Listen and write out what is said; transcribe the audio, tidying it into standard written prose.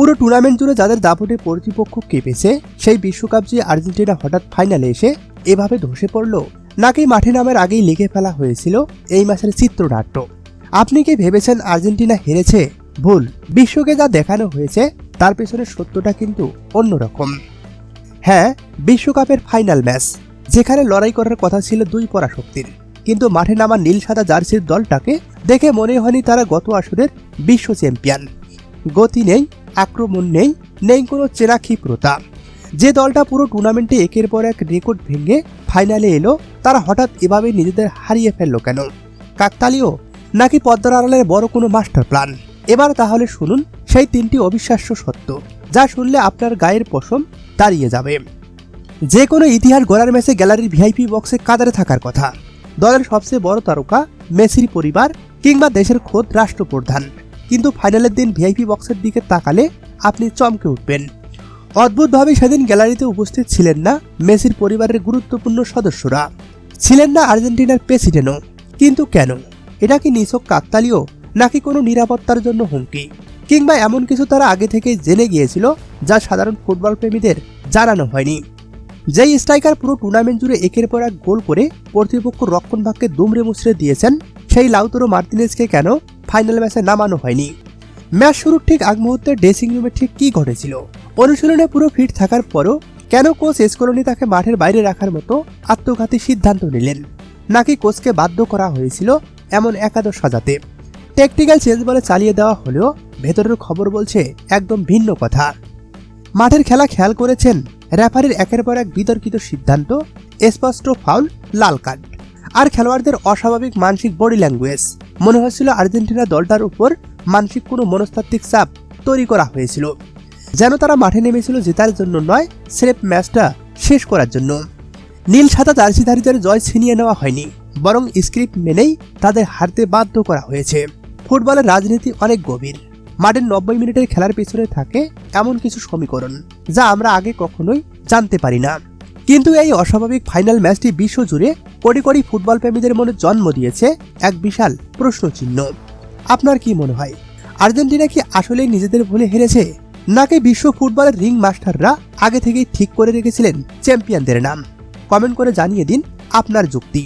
পুরো টুর্নামেন্ট জুড়ে যাদের দাপটে প্রতিপক্ষ কেঁপেছে, সেই বিশ্বকাপ যে আর্জেন্টিনা হঠাৎ ফাইনালে এসে এভাবে ধসে পড়ল, নাকি মাঠে নামার আগেই লিখে ফেলা হয়েছিল এই ম্যাচের চিত্রনাট্য? আপনি কি ভেবেছেন আর্জেন্টিনা হেরেছে? ভুল। বিশ্বকে যা দেখানো হয়েছে তার পেছনে সত্যটা কিন্তু অন্যরকম। হ্যাঁ, বিশ্বকাপের ফাইনাল ম্যাচ, যেখানে লড়াই করার কথা ছিল দুই পরাশক্তির, কিন্তু মাঠে নামা নীল সাদা জার্সির দলটাকে দেখে মনে হয়নি তারা গত আসরের বিশ্ব চ্যাম্পিয়ন। গতি নেই, আক্রমণ নেই, নেই কোনো চেনা ক্ষিপ্রতা। যে দলটা পুরো টুর্নামেন্টে একের পর এক রেকর্ড ভেঙে ফাইনালে এলো, তারা হঠাৎ এভাবে নিজেদের হারিয়ে ফেললো কেন? কাকতালীয়, নাকি পদ্মার আড়ালের বড় কোনো মাস্টার প্ল্যান? এবার তাহলে শুনুন সেই তিনটি অবিশ্বাস্য সত্য, যা শুনলে আপনার গায়ের পশম দাঁড়িয়ে যাবে। যে কোনো ইতিহাস গড়ার ম্যাচে গ্যালারির ভিআইপি বক্সে কাতারে থাকার কথা দলের সবচেয়ে বড় তারকা, মেসির পরিবার কিংবা দেশের খোদ রাষ্ট্রপ্রধান, কিন্তু ফাইনালের দিন ভিআইপি বক্সের দিকে তাকালে আপনি চমকে উঠবেন। অদ্ভুতভাবে সেদিন গ্যালারিতে উপস্থিত ছিলেন না মেসির পরিবারের গুরুত্বপূর্ণ সদস্যরা, ছিলেন না আর্জেন্টিনার প্রেসিডেন্টও। কিন্তু কেন? এটা কি নিছক কাকতালীয়, নাকি কোনো নিরাপত্তার জন্য হুমকি, কিংবা এমন কিছু তারা আগে থেকেই জেনে গিয়েছিল যা সাধারণ ফুটবল প্রেমীদের জানানো হয়নি? যেই স্ট্রাইকার পুরো টুর্নামেন্ট জুড়ে একের পর এক গোল করে প্রতিপক্ষ রক্ষণভাগকে দুমড়ে মুচড়ে দিয়েছেন, সেই লাউতারো মার্তিনেজকে কেন ফাইনাল ম্যাচে নামানো হয়নি? ম্যাচ শুরুর ঠিক আগ মুহূর্তে ড্রেসিং রুমে ঠিক কি ঘটেছিল? অনুশীলনে পুরো ফিট থাকার পরও কেন কোচ স্কলোনি তাকে মাঠের বাইরে রাখার মতো আত্মঘাতী সিদ্ধান্ত নিলেন? নাকি কোচকে বাধ্য করা হয়েছিল এমন একাদশ সাজাতে? টেকটিক্যাল চেঞ্জ বলে চালিয়ে দেওয়া হলেও ভেতরের খবর বলছে একদম ভিন্ন কথা। মাঠের খেলা খেয়াল করেছেন? রেফারির একের পর এক বিতর্কিত সিদ্ধান্ত, স্পষ্ট ফাউল, লাল কার্ড, আর খেলোয়াড়দের অস্বাভাবিক মানসিক বডি ল্যাঙ্গুয়েজ। মনে হচ্ছিল আর্জেন্টিনা দলটার উপর মানসিক কোনো মনস্তাত্ত্বিক চাপ তৈরি করা হয়েছিল, যেন তারা মাঠে নেমেছিল জেতার জন্য নয়, স্রেফ ম্যাচটা শেষ করার জন্য। নীল সাদা জার্সিধারীদের জয় ছিনিয়ে নেওয়া হয়নি, বরং স্ক্রিপ্ট মেনেই তাদের হারতে বাধ্য করা হয়েছে। ফুটবলের রাজনীতি অনেক গভীর। মাঠের 90 মিনিটের খেলার পেছনে থাকে এমন কিছু সমীকরণ যা আমরা আগে কখনোই জানতে পারি না। কিন্তু এই অস্বাভাবিক ফাইনাল ম্যাচটি বিশ্বজুড়ে কোটি কোটি ফুটবল প্রেমীদের মনে জন্ম দিয়েছে এক বিশাল প্রশ্নচিহ্ন। আপনার কি মনে হয়, আর্জেন্টিনা কি আসলেই নিজেদের ভুলে হেরেছে, নাকি বিশ্ব ফুটবলের রিং মাস্টাররা আগে থেকেই ঠিক করে রেখেছিলেন চ্যাম্পিয়নদের নাম? কমেন্ট করে জানিয়ে দিন আপনার যুক্তি।